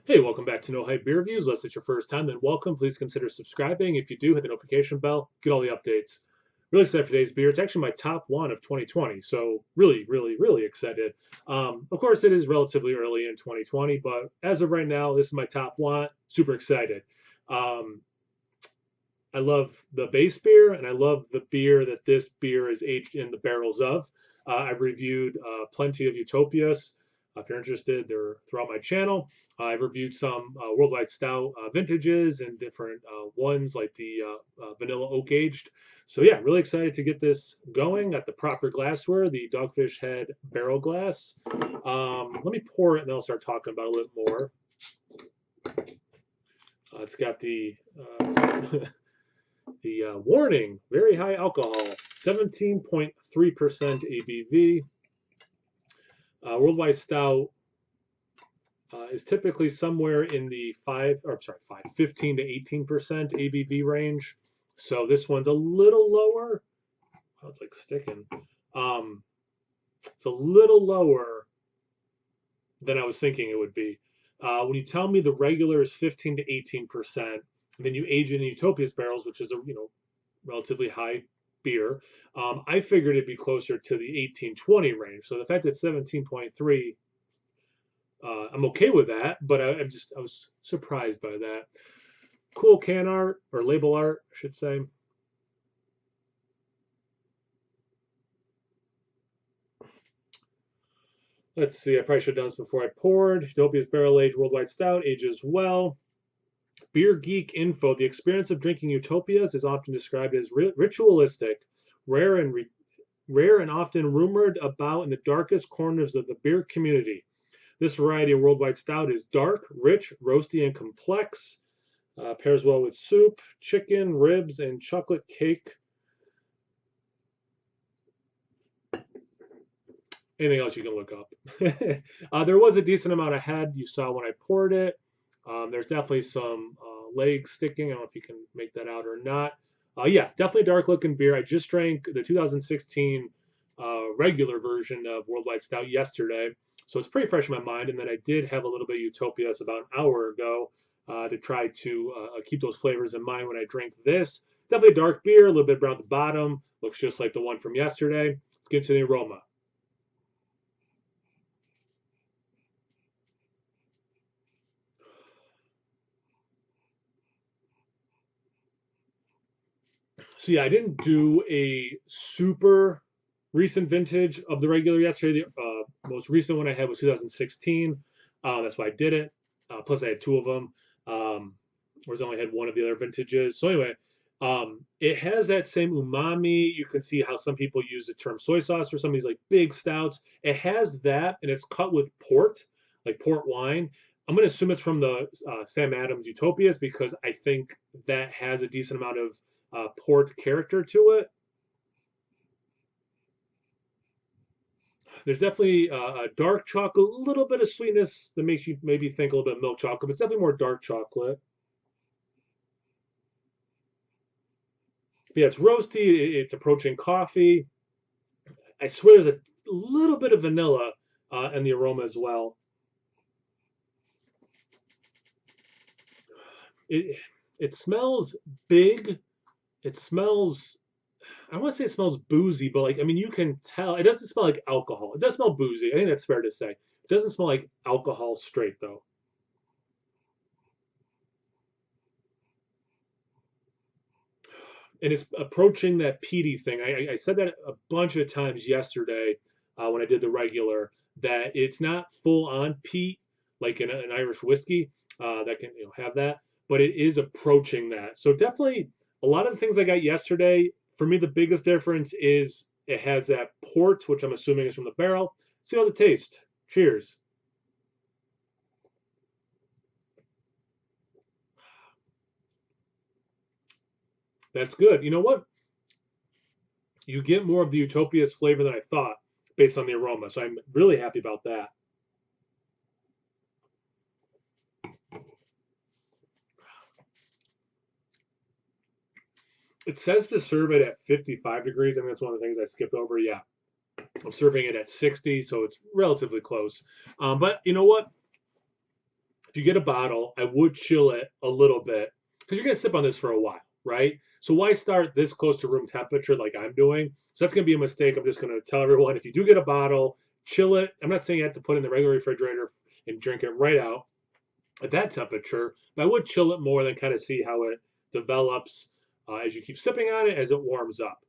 Hey, welcome back to No Hype Beer Reviews. Unless it's your first time, then welcome. Please consider subscribing. If you do, hit the notification bell, get all the updates. Really excited for today's beer. It's actually my top one of 2020, so really excited. Of course, it is relatively early in 2020, but as of right now, this is my top one. Super excited. Um, I love the base beer, and I love the beer that this beer is aged in the barrels of. I've reviewed plenty of Utopias. If you're interested, they're throughout my channel. I've reviewed some Worldwide Stout vintages and different ones like the vanilla oak aged. So yeah, really excited to get this going at the proper glassware, the Dogfish head barrel glass. Let me pour it and then I'll start talking about it a little more. It's got the the warning, very high alcohol, 17.3% ABV. Worldwide Stout is typically somewhere in the 15 to 18% ABV range. So this one's a little lower. Oh, it's like sticking. Um, it's a little lower than I was thinking it would be. When you tell me the regular is 15 to 18%, and then you age it in Utopias barrels, which is a relatively high beer. I figured it'd be closer to the 18-20 range. So the fact that 17.3, I'm okay with that, but I was surprised by that. Cool can art or label art, I should say. Let's see, I probably should have done this before I poured. Utopia's Barrel Aged Worldwide Stout ages well. Beer Geek Info. The experience of drinking Utopias is often described as ritualistic, rare and rare and often rumored about in the darkest corners of the beer community. This variety of worldwide stout is dark, rich, roasty, and complex. Pairs well with soup, chicken, ribs, and chocolate cake. Anything else you can look up. There was a decent amount of head you saw when I poured it. There's definitely some legs sticking. I don't know if you can make that out or not. Yeah, definitely dark looking beer. I just drank the 2016 regular version of Worldwide Stout yesterday, so it's pretty fresh in my mind. And then I did have a little bit of Utopias about an hour ago to try to keep those flavors in mind when I drink this. Definitely a dark beer, a little bit brown at the bottom. Looks just like the one from yesterday. Let's get to the aroma. So yeah, I didn't do a super recent vintage of the regular yesterday. The most recent one I had was 2016. That's why I did it. Plus, I had two of them. Whereas I only had one of the other vintages. So anyway, it has that same umami. You can see how some people use the term soy sauce for some of these like big stouts. It has that, and it's cut with port, like port wine. I'm going to assume it's from the Sam Adams Utopias because I think that has a decent amount of port character to it. There's definitely a dark chocolate, a little bit of sweetness that makes you maybe think a little bit of milk chocolate, but it's definitely more dark chocolate. But yeah, it's roasty. It's approaching coffee. I swear there's a little bit of vanilla in the aroma as well. It it smells big. It smells. I don't want to say it smells boozy, but like I mean, you can tell it doesn't smell like alcohol. It does smell boozy. I think that's fair to say. It doesn't smell like alcohol straight though. And it's approaching that peaty thing. I said that a bunch of times yesterday when I did the regular that it's not full on peat like in an Irish whiskey that can have that, but it is approaching that. So definitely a lot of the things I got yesterday. For me, the biggest difference is it has that port, which I'm assuming is from the barrel. See how the taste. Cheers. That's good. You know what? You get more of the Utopia's flavor than I thought based on the aroma. So I'm really happy about that. It says to serve it at 55 degrees. I think that's one of the things I skipped over. Yeah, I'm serving it at 60, so it's relatively close. But you know what? if you get a bottle, I would chill it a little bit because you're gonna sip on this for a while, right? So why start this close to room temperature like I'm doing? So that's gonna be a mistake. I'm just gonna tell everyone if you do get a bottle, chill it. I'm not saying you have to put it in the regular refrigerator and drink it right out at that temperature, but I would chill it more than kind of see how it develops as you keep sipping on it as it warms up.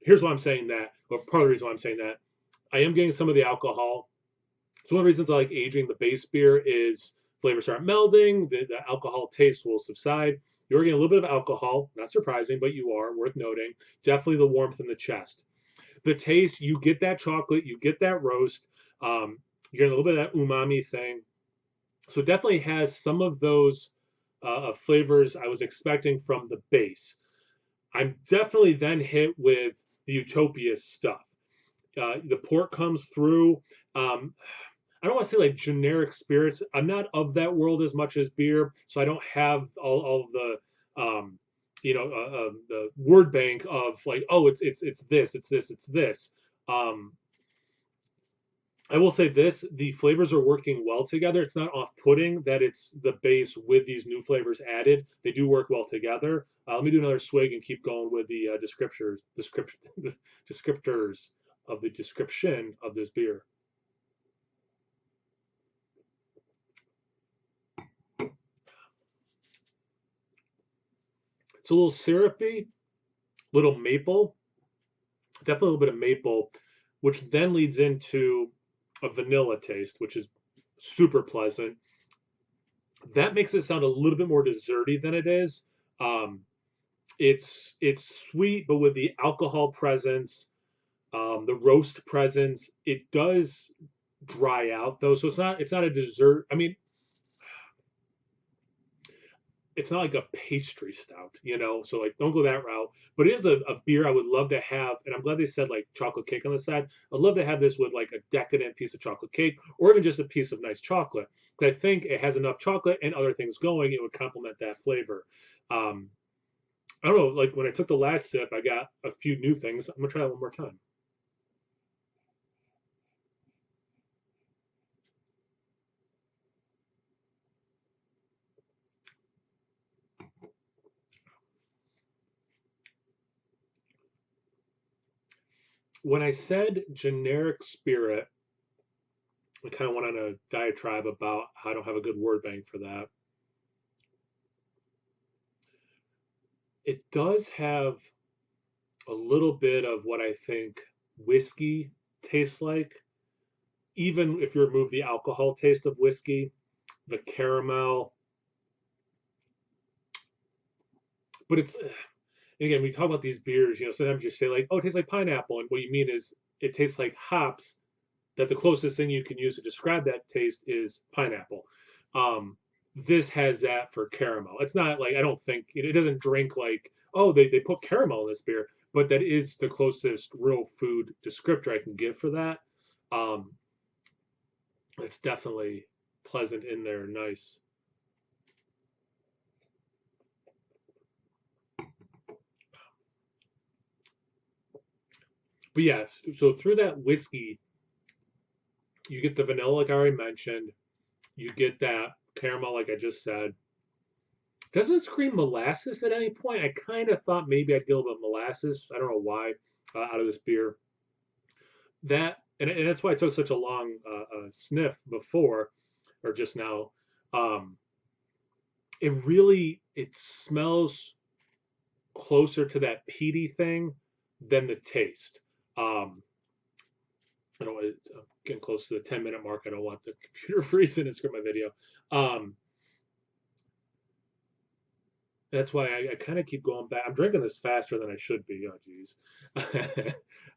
Here's why I'm saying that, or part of the reason why I'm saying that. I am getting some of the alcohol. So one of the reasons I like aging the base beer is flavors start melding, the alcohol taste will subside. You're getting a little bit of alcohol, not surprising, but you are, worth noting. Definitely the warmth in the chest. The taste, you get that chocolate, you get that roast, you're getting a little bit of that umami thing. So it definitely has some of those flavors I was expecting from the base. I'm definitely then hit with the Utopias stuff. The port comes through. I don't want to say like generic spirits. I'm not of that world as much as beer, so I don't have all of the the word bank of like, oh, it's this, it's this, it's this. Um, I will say this: the flavors are working well together. It's not off-putting that it's the base with these new flavors added. They do work well together. Let me do another swig and keep going with the descriptors of the description of this beer. It's a little syrupy, little maple, definitely a little bit of maple, which then leads into a vanilla taste, which is super pleasant. That makes it sound a little bit more desserty than it is. Um, it's sweet, but with the alcohol presence, the roast presence, it does dry out though. So it's not a dessert. I mean, it's not like a pastry stout, you know. So like, don't go that route. But it is a beer I would love to have, and I'm glad they said like chocolate cake on the side. I'd love to have this with like a decadent piece of chocolate cake, or even just a piece of nice chocolate. Because I think it has enough chocolate and other things going, it would complement that flavor. Um, I don't know. Like when I took the last sip, I got a few new things. I'm gonna try that one more time. When I said generic spirit, I kind of went on a diatribe about how I don't have a good word bank for that. It does have a little bit of what I think whiskey tastes like, even if you remove the alcohol taste of whiskey, the caramel. But it's, again, we talk about these beers, sometimes you say, like, oh, it tastes like pineapple. And what you mean is it tastes like hops, that the closest thing you can use to describe that taste is pineapple. Um, this has that for caramel. It's not like, I don't think, it doesn't drink like, oh, they put caramel in this beer, but that is the closest real food descriptor I can give for that. Um, it's definitely pleasant in there, nice. But yes, so through that whiskey, you get the vanilla, like I already mentioned. You get that caramel, like I just said. Doesn't scream molasses at any point. I kind of thought maybe I'd get a little bit of molasses. I don't know why out of this beer. And that's why I took such a long sniff before or just now. Um, it smells closer to that peaty thing than the taste. Um, I don't. I'm getting close to the 10-minute mark. I don't want the computer freezing and screw my video. Um, That's why I kind of keep going back. I'm drinking this faster than I should be. Oh, geez.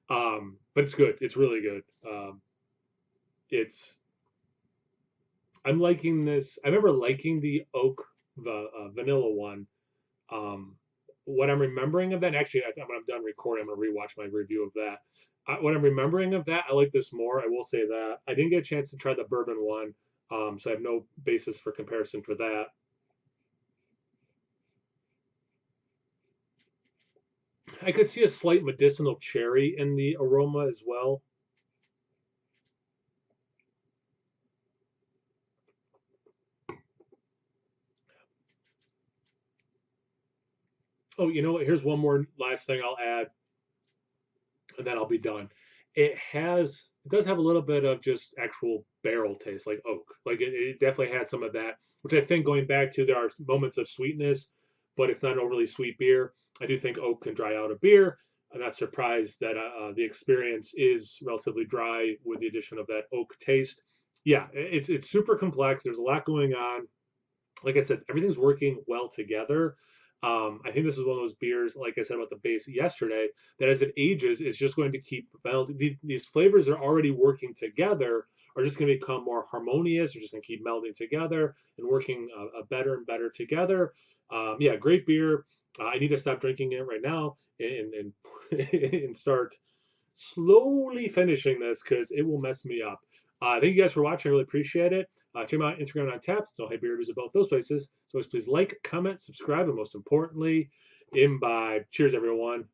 But it's good. It's really good. It's I'm liking this. I remember liking the oak, the vanilla one. Um, what I'm remembering of that, and actually, when I'm done recording, I'm gonna rewatch my review of that. What I'm remembering of that, I like this more. I will say that I didn't get a chance to try the bourbon one, so I have no basis for comparison for that. I could see a slight medicinal cherry in the aroma as well. Oh, you know what? Here's one more last thing I'll add, and then I'll be done. It does have a little bit of just actual barrel taste, like oak. Like it definitely has some of that, which I think going back to there are moments of sweetness, but it's not an overly sweet beer. I do think oak can dry out a beer. I'm not surprised that the experience is relatively dry with the addition of that oak taste. Yeah, it's super complex. There's a lot going on. Like I said, everything's working well together. I think this is one of those beers, like I said about the base yesterday, that as it ages is just going to keep melding. These flavors are already working together, are just going to become more harmonious. They're just going to keep melding together and working better and better together. Yeah, great beer. I need to stop drinking it right now and start slowly finishing this because it will mess me up. Thank you guys for watching. I really appreciate it. Check me out Instagram and on Taps. Don't hate beer reviews about those places. So always please like, comment, subscribe, and most importantly, imbibe. Cheers, everyone.